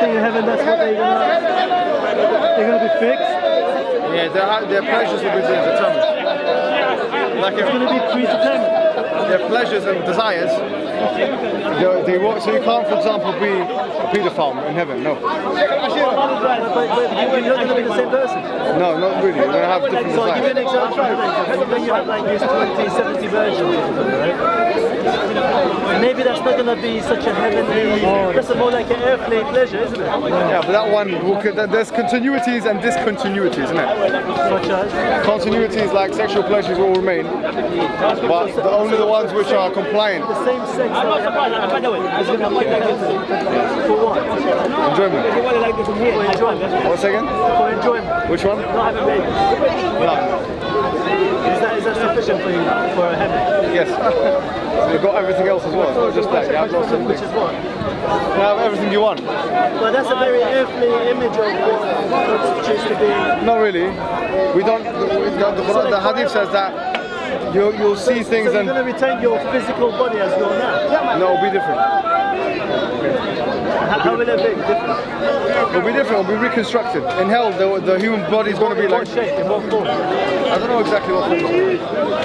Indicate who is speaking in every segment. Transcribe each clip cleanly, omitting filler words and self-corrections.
Speaker 1: think in heaven that's what they're gonna be fixed?
Speaker 2: Yeah, their pleasures will be determined. Like
Speaker 1: It's gonna be predetermined.
Speaker 2: their pleasures and desires. So you can't, for example, be a paedophile in heaven. No.
Speaker 1: But you're not gonna be the same person.
Speaker 2: No, not really. You're gonna have different
Speaker 1: So I'll give you an
Speaker 2: desires.
Speaker 1: example. Then you have like these 20, 70 virgins, right? Maybe that's not gonna be such a heavenly. That's more like an earthly pleasure, isn't it?
Speaker 2: Yeah, but that one, there's continuities and discontinuities, isn't it?
Speaker 1: Such as
Speaker 2: Continuities like sexual pleasures will remain, but only the ones which are compliant.
Speaker 1: the same sex. By the way, it's gonna be for what?
Speaker 2: Enjoyment.
Speaker 1: For enjoyment.
Speaker 2: One second.
Speaker 1: For enjoyment.
Speaker 2: Which one?
Speaker 1: Not having babies.
Speaker 2: No.
Speaker 1: Is that sufficient for you for a heaven?
Speaker 2: Yes. You've got everything else as well. It's not just that. You have lots of
Speaker 1: Which
Speaker 2: things.
Speaker 1: is what?
Speaker 2: You have everything you want.
Speaker 1: But that's a very earthly image of what God chooses to be.
Speaker 2: Not really. We don't. The hadith says that you'll see things
Speaker 1: So you're
Speaker 2: and
Speaker 1: going to retain your physical body as you're now.
Speaker 2: no, it'll be different.
Speaker 1: How will it be different?
Speaker 2: It'll be different. It'll be reconstructed. In hell, the human body is going to be
Speaker 1: In
Speaker 2: like.
Speaker 1: what shape? In what form?
Speaker 2: I don't know exactly what form.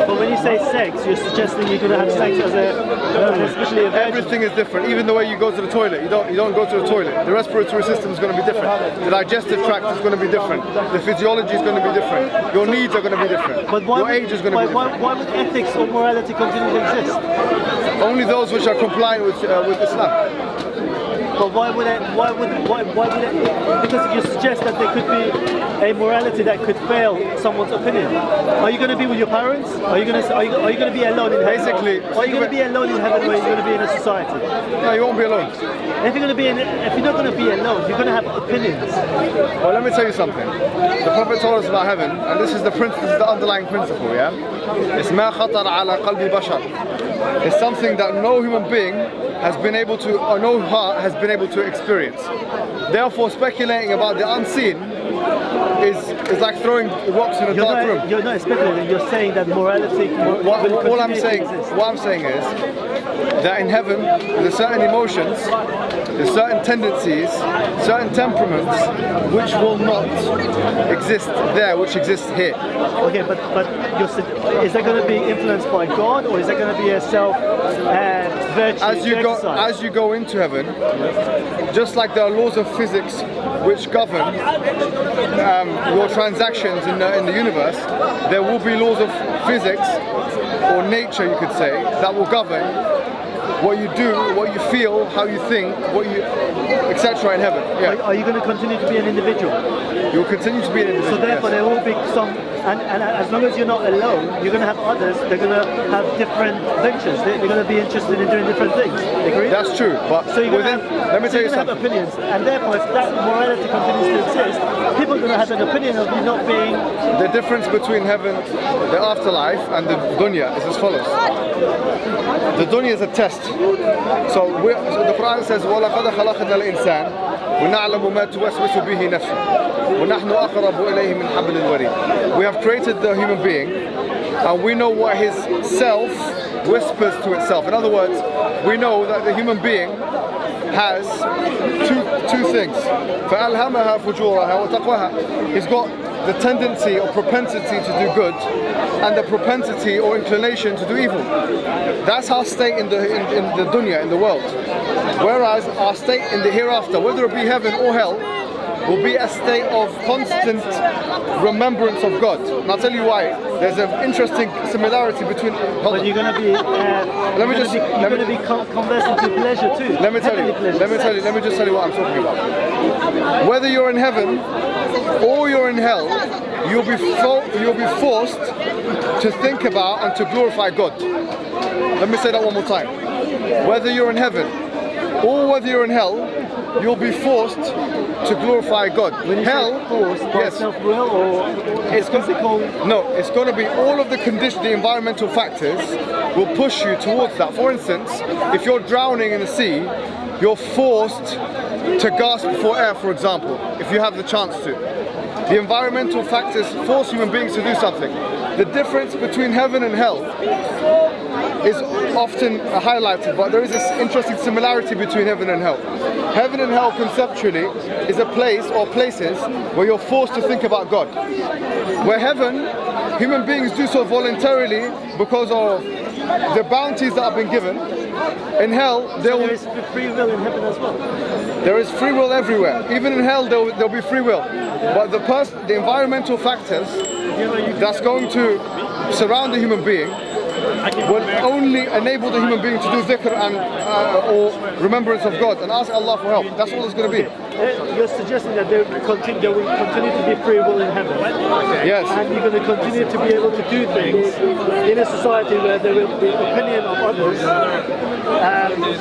Speaker 1: But when you say sex, you're suggesting you're going to have sex as especially a virgin.
Speaker 2: Everything is different. Even the way you go to the toilet, you don't go to the toilet. The respiratory system is going to be different. The digestive tract is going to be different. The physiology is going to be different. Your needs are going to be different.
Speaker 1: But why
Speaker 2: Your age is going to be different.
Speaker 1: Why would ethics or morality continue to exist?
Speaker 2: Only those which are compliant with Islam.
Speaker 1: But why would it? Because you suggest that there could be a morality that could fail someone's opinion. Are you going to be with your parents? Are you going to be alone in heaven?
Speaker 2: Basically,
Speaker 1: Or are you going to be alone in heaven, where you're going to be in a society?
Speaker 2: No, you won't be alone.
Speaker 1: And if you're not going to be alone, you're going to have opinions.
Speaker 2: Well, let me tell you something. The Prophet told us about heaven, and this is the underlying principle, yeah? It's ما خطر على قلب بشر. It's something that no human being has been able to, or no heart has been able to experience. Therefore, speculating about the unseen is like throwing rocks in a dark room.
Speaker 1: You're not speculating. You're saying that morality.
Speaker 2: What I'm saying is that in heaven there's certain emotions, there's certain tendencies, certain temperaments which will not exist there, which exist here.
Speaker 1: Okay, but is that going to be influenced by God, or is that going to be a self virtue?
Speaker 2: As you go into heaven, just like there are laws of physics which govern your transactions in the universe, there will be laws of physics or nature, you could say, that will govern what you do, what you feel, how you think, etc. in heaven. Yeah.
Speaker 1: Are you going to continue to be an individual?
Speaker 2: You'll continue to be an individual.
Speaker 1: So therefore,
Speaker 2: yes.
Speaker 1: there will be some, and as long as you're not alone, you're going to have others. They're going to have different ventures. They're going to be interested in doing different things. Agree?
Speaker 2: That's true. But
Speaker 1: so you're going to
Speaker 2: let me tell you
Speaker 1: have
Speaker 2: something.
Speaker 1: opinions, and therefore, if that morality continues to exist, people are going to have an opinion of you not being.
Speaker 2: The difference between heaven, the afterlife, and the dunya is as follows. The dunya is a test. So the Quran says, وَلَقَدْ خَلَقْنَا الْإِنسَانَ وَنَعْلَمُ مَا تُوَسْوِسُ بِهِ نَفْسُهُ وَنَحْنُ أَقْرَبُ إ. مِنْ حَبْلِ الْوَرِيدِ. We have created the human being, and we know what his self whispers to itself. In other words, we know that the human being has two things. فَأَلْهَمَهَا فُجُورَهَا وَتَقْوَهَا. He's got the tendency or propensity to do good, and the propensity or inclination to do evil. That's our state in the dunya, in the world. Whereas our state in the hereafter, whether it be heaven or hell, will be a state of constant remembrance of God. And I'll tell you why. There's an interesting similarity between.
Speaker 1: But you're going to be. You're going to be conversing to pleasure too.
Speaker 2: Let me just tell you what I'm talking about. Whether you're in heaven or you're in hell, you'll be forced to think about and to glorify God. Let me say that one more time. Whether you're in heaven or whether you're in hell, you'll be forced to glorify God.
Speaker 1: When you
Speaker 2: hell,
Speaker 1: say forced, by
Speaker 2: yes,
Speaker 1: self-will or
Speaker 2: it's physical. No, it's going to be all of the conditions, the environmental factors will push you towards that. For instance, if you're drowning in the sea, you're forced to gasp for air, for example, if you have the chance to. The environmental factors force human beings to do something. The difference between heaven and hell is often highlighted, but there is this interesting similarity between heaven and hell. Heaven and hell conceptually is a place or places where you're forced to think about God. Where heaven, human beings do so voluntarily because of the bounties that have been given. In hell, there
Speaker 1: is free will in heaven as well.
Speaker 2: There is free will everywhere. Even in hell, there'll be free will. But the environmental factors that's going to surround the human being will only enable the human being to do dhikr and or remembrance of God and ask Allah for help. That's all it's going to be.
Speaker 1: You're suggesting that there will continue to be free will in heaven, right?
Speaker 2: Yes.
Speaker 1: And you're going to continue to be able to do things in a society where there will be opinion of others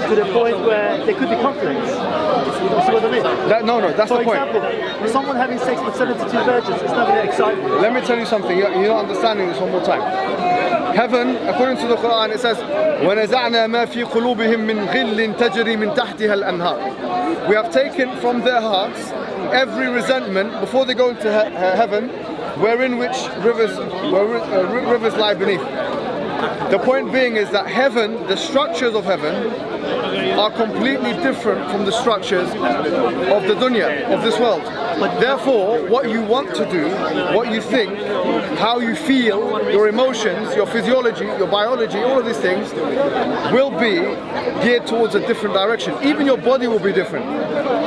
Speaker 1: to the point where there could be conflicts. You see what I mean?
Speaker 2: No, that's the point.
Speaker 1: For example, someone having sex with 72 virgins, it's not going to excite me.
Speaker 2: Let me tell you something. You're not understanding this one more time. Heaven, according to the Quran, it says, وَنَزَعْنَا مَا فِي قُلُوبِهِم مِّن غِلٍّ تَجْرِي مِن تَحْتِهَا الْأَنْهَارِ. We have taken from their hearts every resentment before they go into heaven, wherein which rivers lie beneath. The point being is that heaven, the structures of heaven, are completely different from the structures of the dunya, of this world. Therefore, what you want to do, what you think, how you feel, your emotions, your physiology, your biology, all of these things will be geared towards a different direction. Even your body will be different.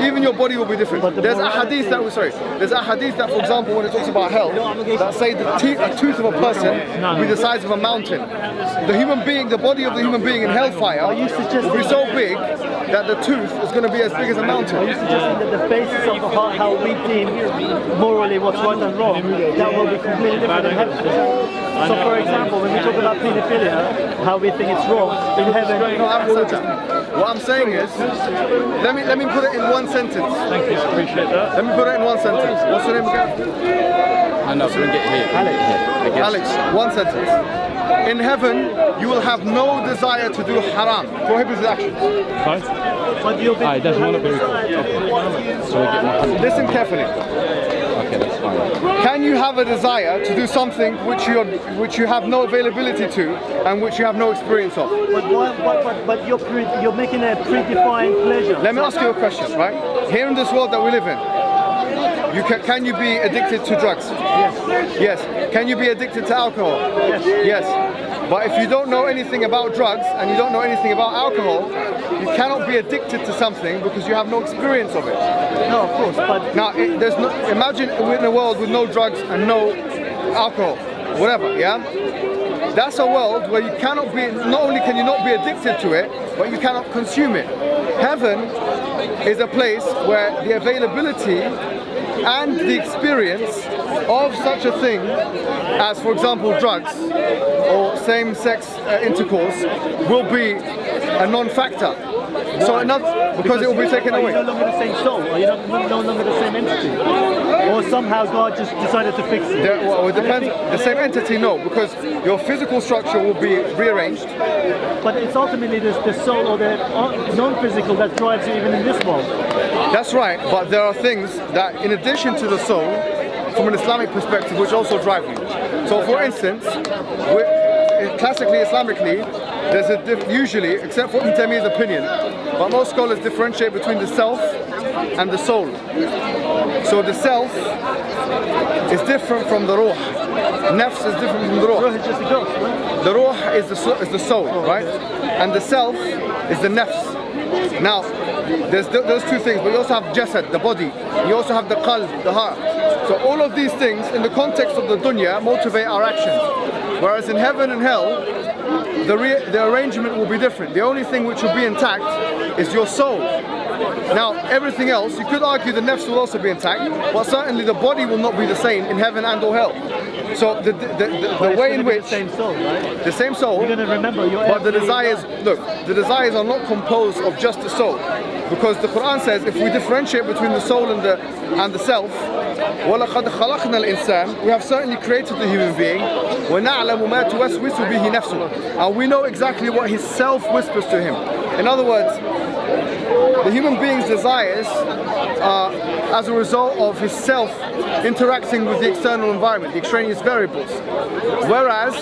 Speaker 2: Even your body will be different. There's a hadith that, for example, when it talks about hell, that say a tooth of a person will be the size of a mountain. The human being, the body of the human being in hellfire will be so big that the tooth is going to be as big as a mountain.
Speaker 1: Are you suggesting that the basis of the heart, how we deem morally what's right and wrong, that will be completely different in heaven? So for example, when we talk about pedophilia, how we think it's wrong, in heaven...
Speaker 2: No, I haven't said that. What I'm saying is, let me put it in one sentence.
Speaker 3: Thank you, appreciate that.
Speaker 2: Let me put it in one sentence. What's your name again?
Speaker 3: I know, can we get here?
Speaker 2: Alex, one sentence. In heaven, you will have no desire to do haram, prohibited actions.
Speaker 1: But you'll be...
Speaker 3: There's one up here. So we get more.
Speaker 2: Listen carefully.
Speaker 3: Okay, that's fine.
Speaker 2: Can you have a desire to do something which you have no availability to and which you have no experience of?
Speaker 1: But you're making a predefined pleasure.
Speaker 2: Let me ask you a question, right? Here in this world that we live in, can you be addicted to drugs?
Speaker 1: Yes.
Speaker 2: Yes. Can you be addicted to alcohol?
Speaker 1: Yes.
Speaker 2: Yes. But if you don't know anything about drugs and you don't know anything about alcohol, you cannot be addicted to something because you have no experience of it.
Speaker 1: No, of course. But
Speaker 2: now, imagine we're in a world with no drugs and no alcohol, whatever. Yeah. That's a world where you cannot be. Not only can you not be addicted to it, but you cannot consume it. Heaven is a place where the availability and the experience of such a thing as, for example, drugs or same-sex intercourse will be a non-factor. So because it will be taken away.
Speaker 1: Are you no longer the same soul? Are you no longer the same entity? Or somehow God just decided to fix it?
Speaker 2: Well, it depends. The same entity, no, because your physical structure will be rearranged.
Speaker 1: But it's ultimately the soul or the non-physical that drives you even in this world.
Speaker 2: That's right, but there are things that, in addition to the soul, from an Islamic perspective, which also drive you. So, for instance, classically, Islamically, there's usually, except for Ibn Taymiyyah's opinion, but most scholars differentiate between the self and the soul. So the self is different from the ruh. Nafs is different from the ruh.
Speaker 1: Ruh is just a ghost, right?
Speaker 2: The ruh is the soul, right? And the self is the nafs. Now, there's those two things, but you also have jasad, the body. You also have the qalb, the heart. So all of these things, in the context of the dunya, motivate our actions. Whereas in heaven and hell, the arrangement will be different. The only thing which will be intact is your soul. Now, everything else, you could argue the nafs will also be intact, but certainly the body will not be the same in heaven and or hell. So the way in which
Speaker 1: the same soul, right?
Speaker 2: The same soul.
Speaker 1: You're going to remember your.
Speaker 2: But the desires, look, the desires are not composed of just the soul, because the Quran says if we differentiate between the soul and the self, وَلَقَدْ خَلَقْنَا الْإِنسَانَ, we have certainly created the human being, وَنَعْلَمُ مَا تُوَسْوِسُ بِهِ نَفْسُهُ, and we know exactly what his self whispers to him. In other words, the human being's desires are as a result of his self interacting with the external environment, the extraneous variables. Whereas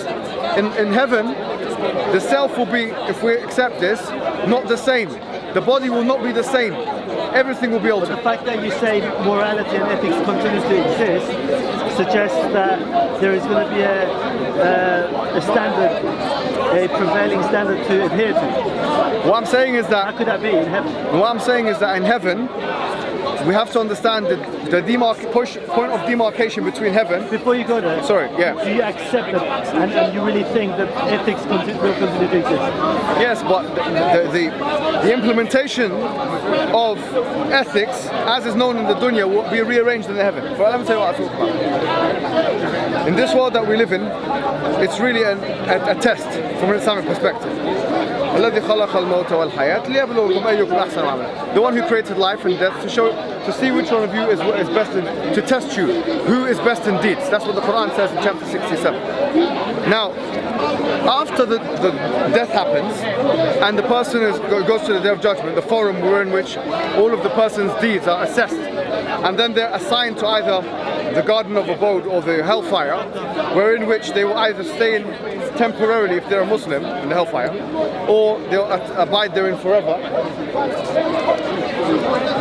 Speaker 2: in heaven, The self will be, if we accept this, not the same. The body will not be the same. Everything will be
Speaker 1: The
Speaker 2: altered.
Speaker 1: fact that you say morality and ethics continues to exist suggests that there is going to be a standard, a prevailing standard to adhere to.
Speaker 2: What I'm saying is
Speaker 1: How
Speaker 2: that
Speaker 1: could that be in heaven?
Speaker 2: what I'm saying is that in heaven, we have to understand the point of demarcation between heaven.
Speaker 1: Before you go there,
Speaker 2: Sorry, yeah.
Speaker 1: do you accept that and you really think that ethics will continue to exist?
Speaker 2: Yes, but the implementation of ethics, as is known in the dunya, will be rearranged in the heaven. But let me tell you what I talk about. In this world that we live in, it's really a test from an Islamic perspective. الذي خلق الموت والحياة ليبلوكم أيكم أحسن عملا. The one who created life and death to see which one of you is best to test you, who is best in deeds. That's what the Quran says in chapter 67. Now, after the death happens and the person goes to the Day of Judgment, the forum in which all of the person's deeds are assessed, and then they're assigned to either the Garden of Abode or the Hellfire, wherein which they will either stay in temporarily if they're a Muslim in the Hellfire, or they'll abide therein forever.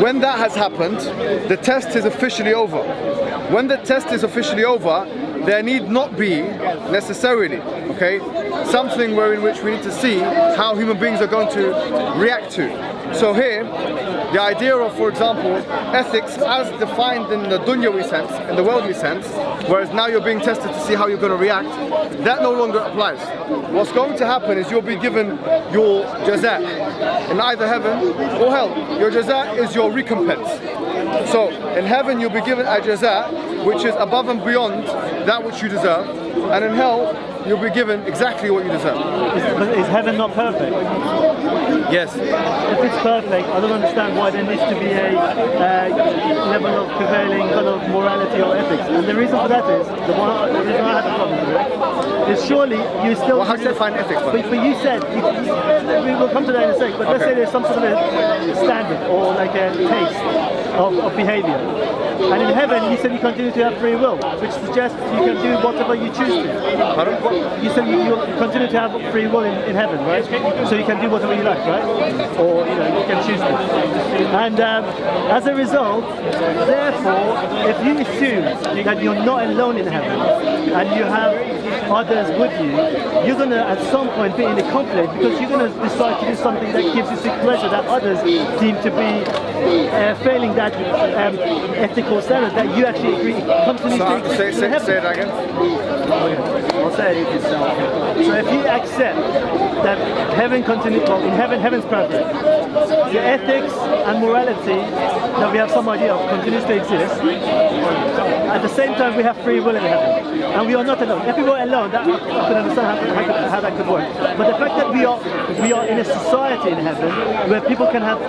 Speaker 2: When that has happened, the test is officially over. When the test is officially over, there need not be necessarily, okay, something wherein which we need to see how human beings are going to react to. So here, the idea of, for example, ethics as defined in the dunyawi sense, in the worldly sense, whereas now you're being tested to see how you're going to react, that no longer applies. What's going to happen is you'll be given your jaza in either heaven or hell. Your jaza is your recompense. So in heaven you'll be given a jaza which is above and beyond that which you deserve, and in hell you'll be given exactly what you deserve.
Speaker 1: Is heaven not perfect?
Speaker 2: Yes.
Speaker 1: If it's perfect, I don't understand why there needs to be a level of prevailing kind of morality or ethics. And the reason for that is, the reason I have a problem with it, is surely you still...
Speaker 2: Well, how do you define ethics?
Speaker 1: But you said, we will come to that in a sec, but let's say there's some sort of a standard or like a taste of behavior. And in heaven, you said you continue to have free will, which suggests you can do whatever you choose to.
Speaker 2: Pardon?
Speaker 1: You said you continue to have free will in heaven, right? So you can do whatever you like, right? Or, you know, you can choose to. And as a result, therefore, if you assume that you're not alone in heaven and you have others with you, you're going to at some point be in a conflict because you're going to decide to do something that gives you sick pleasure that others deem to be failing that ethical standard that you actually agree continues to exist in heaven.
Speaker 2: Say it again.
Speaker 1: I'll say it yourself. So if you accept that heaven continues, well, in heaven, heaven's perfect. The ethics and morality that we have some idea of continues to exist. At the same time, we have free will in heaven, and we are not alone. If we were alone, that, I could understand how that could work. But the fact that we are in a society in heaven where people can have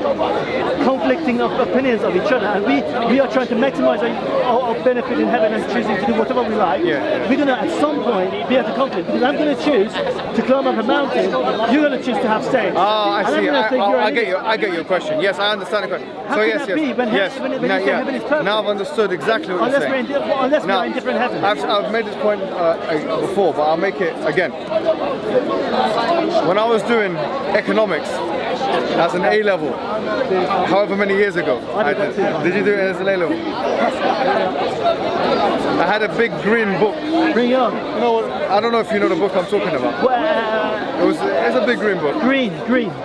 Speaker 1: conflicting of opinions of each other, and we are trying to maximize our benefit in heaven and choosing to do whatever we like. We're going to at some point be at a conflict because I'm going to choose to climb up a mountain. You're going to choose to have sex.
Speaker 2: Oh, I see. I get your question. Yes, I understand the question.
Speaker 1: How can that be when heaven is perfect?
Speaker 2: Now I've understood exactly what you're saying.
Speaker 1: Unless we're in different heavens.
Speaker 2: I've made this point before, but I'll make it again. When I was doing economics as an A-level, however many years ago, did you do it as an A-level? I had a big green book.
Speaker 1: Bring it on.
Speaker 2: You know what? I don't know if you know the book I'm talking about. It's a big green book.
Speaker 1: Green.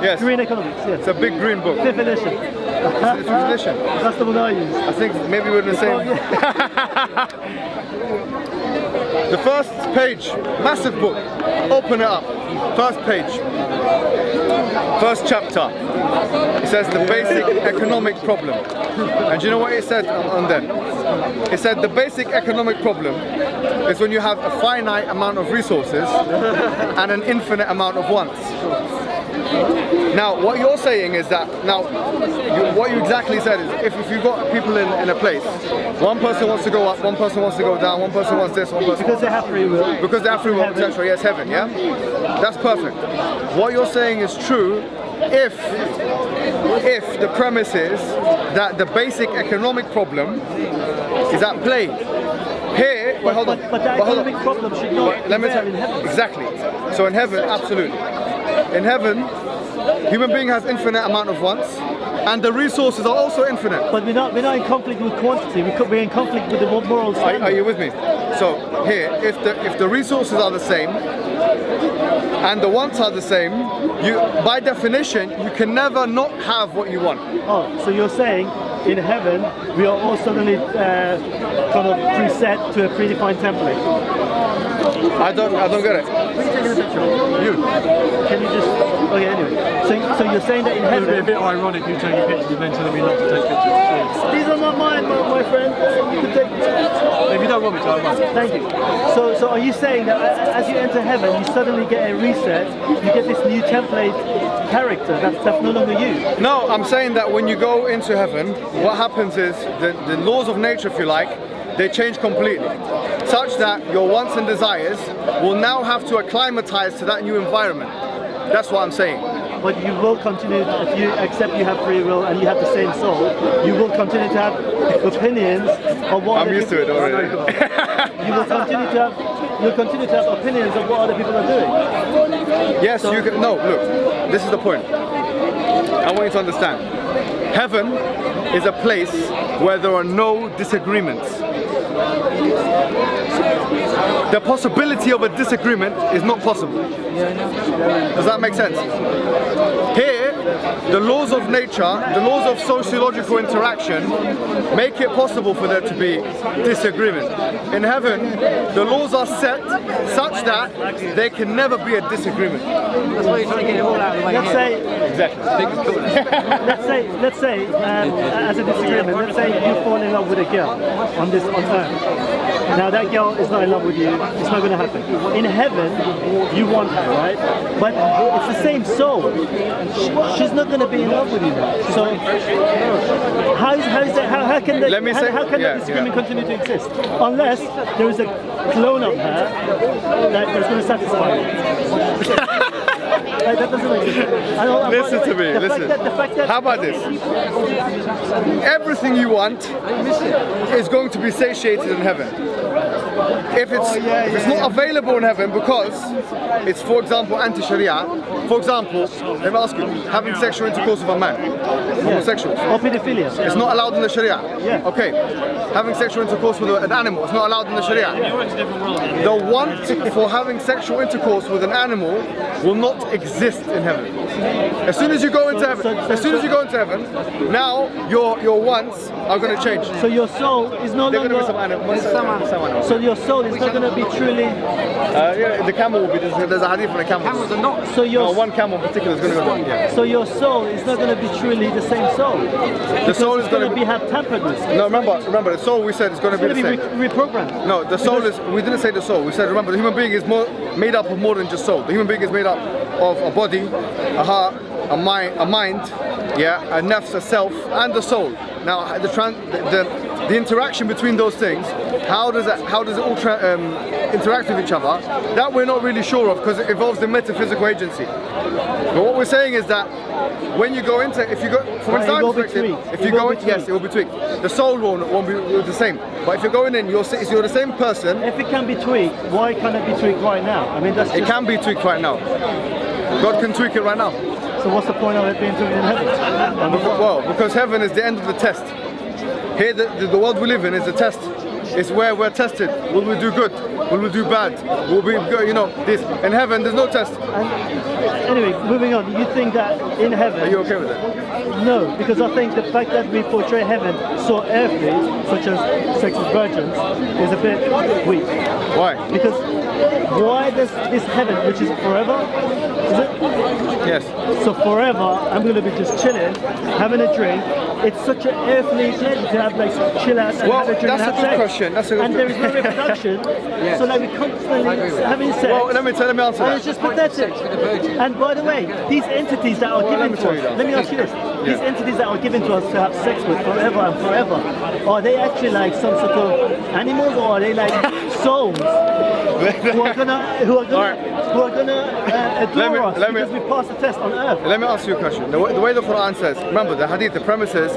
Speaker 2: Yes.
Speaker 1: Green economics, yes.
Speaker 2: It's a big green book.
Speaker 1: 5th edition.
Speaker 2: It's the 5th edition.
Speaker 1: That's the one I use.
Speaker 2: I think maybe we're the same. The first page, massive book. Open it up. First page. First chapter. It says the basic economic problem. And do you know what it said on there? It said the basic economic problem is when you have a finite amount of resources and an infinite amount of wants. Now, what you're saying is that, what you exactly said is, if you've got people in a place, one person wants to go up, one person wants to go down, one person wants this, one person...
Speaker 1: Because they have free will.
Speaker 2: Because they have free will, etc. Yes, heaven, yeah? That's perfect. What you're saying is true if the premise is that the basic economic problem is at play. Here, but hold on.
Speaker 1: But the
Speaker 2: hold on.
Speaker 1: economic problem should not be
Speaker 2: Let me
Speaker 1: there
Speaker 2: tell
Speaker 1: in heaven.
Speaker 2: exactly. So in heaven, absolutely. In heaven, human being has infinite amount of wants, and the resources are also infinite.
Speaker 1: But we're not in conflict with quantity. We're in conflict with the moral standard.
Speaker 2: Are you with me? So here, if the resources are the same and the wants are the same, you by definition you can never not have what you want.
Speaker 1: Oh, so you're saying in heaven we are all suddenly kind of preset to a predefined template?
Speaker 2: I don't get it. You.
Speaker 1: Can you just? Okay, anyway. So you're saying that in
Speaker 4: It would be a
Speaker 1: heaven?
Speaker 4: bit ironic you taking pictures and then telling me not to take pictures.
Speaker 1: These are not mine, my friend. You can take.
Speaker 4: If you don't want me to, I won't.
Speaker 1: Thank you. So are you saying that as you enter heaven, you suddenly get a reset? You get this new template character that's no longer you?
Speaker 2: No, I'm saying that when you go into heaven, what happens is the laws of nature, if you like, they change completely, such that your wants and desires will now have to acclimatize to that new environment. That's what I'm saying.
Speaker 1: But you will continue, if you accept you have free will and you have the same soul, you will continue to have opinions of what
Speaker 2: I'm used to it already.
Speaker 1: You'll continue to have opinions of what other people are doing.
Speaker 2: Yes, you can. No, look, this is the point. I want you to understand. Heaven is a place where there are no disagreements. The possibility of a disagreement is not possible. Does that make sense? Here, the laws of nature, the laws of sociological interaction make it possible for there to be disagreement. In heaven, the laws are set such that there can never be a disagreement.
Speaker 5: That's why you're trying to get it all out of the way.
Speaker 1: Let's say,
Speaker 2: Exactly.
Speaker 1: let's say, as a disagreement, let's say you fall in love with a girl on Earth. Now that girl is not in love with you, it's not going to happen. In heaven, you want her, right? But it's the same soul. She's not going to be in love with you now. So how can that disagreement continue to exist? Unless there is a clone of her that's going to satisfy you. Like, that doesn't make sense.
Speaker 2: Listen to me, listen. How about this? Everything you want is going to be satiated in heaven. If it's not available in heaven because it's, for example, anti-Sharia, for example, let me ask you, having sexual intercourse with a man, homosexuals,
Speaker 1: Or pedophilia.
Speaker 2: it's not allowed in the Sharia.
Speaker 1: Yeah.
Speaker 2: Okay. Having sexual intercourse with an animal, it's not allowed in the Sharia. The want for having sexual intercourse with an animal will not exist in heaven. As soon as you go into heaven, now your wants are going to change.
Speaker 1: So your soul is no
Speaker 2: They're going to be
Speaker 1: longer.
Speaker 2: someone else.
Speaker 1: So your soul is not going to be truly.
Speaker 2: Yeah, the camel will be. There's a hadith for the camels.
Speaker 5: Camels are not.
Speaker 1: So your
Speaker 2: No, one camel in particular is going to go down. Yeah.
Speaker 1: so your soul is not going to be truly the same soul.
Speaker 2: The soul is
Speaker 1: It's
Speaker 2: going
Speaker 1: going
Speaker 2: to
Speaker 1: to
Speaker 2: be.
Speaker 1: have tamperedness.
Speaker 2: No, remember, the soul we said is going to
Speaker 1: It's
Speaker 2: be
Speaker 1: going
Speaker 2: the
Speaker 1: to
Speaker 2: same.
Speaker 1: be reprogrammed.
Speaker 2: No, the soul is. We didn't say the soul. We said, remember, the human being is made up of more than just soul. The human being is made up of a body, a heart, a mind, yeah, a nafs, a self, and the soul. Now, the interaction between those things, how does it all interact with each other? That we're not really sure of because it involves the metaphysical agency. But what we're saying is that when you go into, if you go from a
Speaker 1: It
Speaker 2: Islamic
Speaker 1: will be
Speaker 2: perspective,
Speaker 1: tweaked.
Speaker 2: if
Speaker 1: It
Speaker 2: you
Speaker 1: will
Speaker 2: go
Speaker 1: be
Speaker 2: in, yes,
Speaker 1: tweaked.
Speaker 2: it will be tweaked. The soul won't be the same. But if you're going in, you're the same person.
Speaker 1: If it can be tweaked, why can't it be tweaked right now? I mean, that's
Speaker 2: It
Speaker 1: just,
Speaker 2: can be tweaked right now. God can tweak it right now.
Speaker 1: so what's the point of it being tweaked in heaven?
Speaker 2: Well, because heaven is the end of the test. Here, the world we live in is a test. It's where we're tested. Will we do good? Will we do bad? Will we, this? In heaven, there's no test.
Speaker 1: Anyway, moving on. You think that in heaven?
Speaker 2: Are you okay with that?
Speaker 1: No, because I think the fact that we portray heaven so earthly, such as sex with virgins, is a bit weak.
Speaker 2: Why?
Speaker 1: Because why does this heaven, which is forever, is it?
Speaker 2: Yes.
Speaker 1: So forever, I'm going to be just chilling, having a drink. It's such an earthly pleasure to have like chill out and
Speaker 2: Well,
Speaker 1: have a drink
Speaker 2: that's
Speaker 1: and
Speaker 2: a
Speaker 1: have
Speaker 2: good
Speaker 1: sex.
Speaker 2: question. That's a good
Speaker 1: and there is no reproduction. So like we constantly having sex.
Speaker 2: Well, let me answer
Speaker 1: And it's
Speaker 2: that.
Speaker 1: just pathetic. And by the way, these entities that are given to us, let me ask you this. These entities that are given to us to have sex with forever and forever, are they actually like some sort of animals or are they like souls who are gonna
Speaker 2: All right.
Speaker 1: who are going to adore us because we passed the test on earth.
Speaker 2: Let me ask you a question. The way the Quran says, remember the hadith, the premises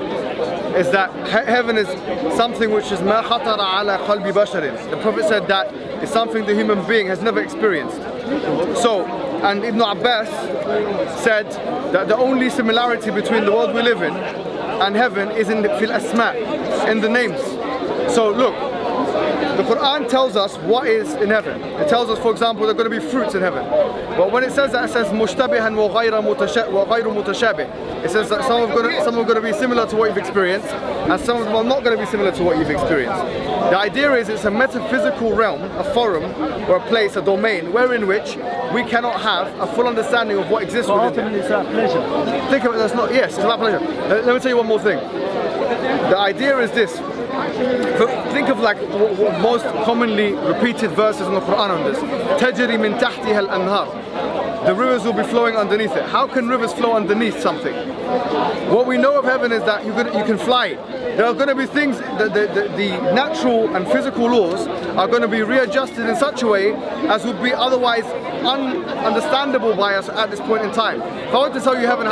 Speaker 2: is that heaven is something which is ma khatara ala qalbi basharin. The Prophet said that is something the human being has never experienced. So, and Ibn Abbas said that the only similarity between the world we live in and heaven is in the fil asma, in the names. So look, the Quran tells us what is in heaven. It tells us, for example, there are going to be fruits in heaven. But when it says that, it says mushtabihan wa ghayru mutashabih. It says that some are going to be similar to what you've experienced, and some of them are not going to be similar to what you've experienced. The idea is it's a metaphysical realm, a forum, or a place, a domain, wherein which we cannot have a full understanding of what exists within
Speaker 1: Ultimately, it's our pleasure.
Speaker 2: Think of it, that's not, yes, it's about pleasure. Let me tell you one more thing. The idea is this. Think of like what most commonly repeated verses in the Quran on this. تَجْرِي مِن تَحْتِهَا الْأَنْهَارِ. The rivers will be flowing underneath it. How can rivers flow underneath something? What we know of heaven is that you can fly. There are going to be things, the natural and physical laws are going to be readjusted in such a way as would be otherwise ununderstandable by us at this point in time. If I want to tell you heaven